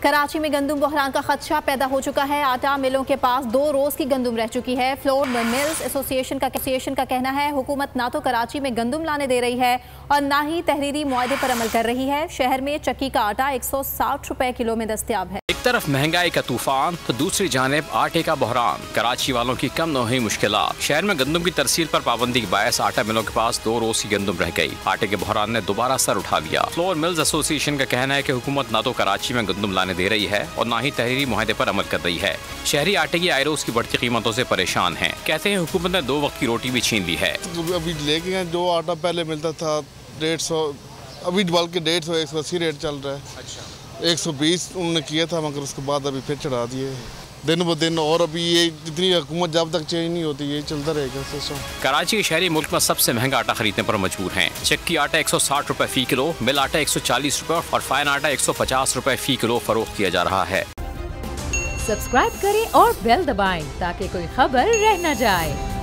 कराची में गंदम बहरान का खदशा पैदा हो चुका है। आटा मिलों के पास 2 रोज की गंदम रह चुकी है। फ्लोर मिल्स एसोसिएशन का कहना है हुकूमत ना तो कराची में गंदम लाने दे रही है और ना ही तहरीरी मुआहदे पर अमल कर रही है। शहर में चक्की का आटा 160 रुपए किलो में दस्तयाब है। एक तरफ महंगाई का तूफान तो दूसरी जानिब आटे का बहरान। कराची वालों की कम न हुई मुश्किलात। शहर में गंदम की तरसील पर पाबंदी के बायस आटा मिलों के पास 2 रोज की गंदम रह गई। आटे के बहरान ने दोबारा सर उठा लिया। फ्लोर मिल्स एसोसिएशन का कहना है कि हुकूमत ना तो कराची में गंदम लाने दे रही है और ना ही तहरीरी मुआहदे पर अमल कर रही है। शहरी आटे की आए रोज की बढ़ती कीमतों से परेशान हैं। कहते हैं हुकूमत ने 2 वक्त की रोटी भी छीन ली है। अभी लेके गए जो आटा पहले मिलता था 150, अभी बल्कि 150 180 रेट चल रहा है। अच्छा 120 उन्होंने किया था, मगर उसके बाद अभी फिर चढ़ा दिए दिन ब दिन। और अभी ये जितनी हुकूमत जब तक चेंज नहीं होती ये चलता रहेगा सिस्टम। कराची के शहरी मुल्क में सबसे महंगा आटा खरीदने पर मजबूर हैं। चक्की आटा 160 रुपए फी किलो, मिल आटा 140 रुपए और फाइन आटा 150 रुपए फी किलो फरोख्त किया जा रहा है। सब्सक्राइब करें और बेल दबाएं ताकि कोई खबर रह न जाए।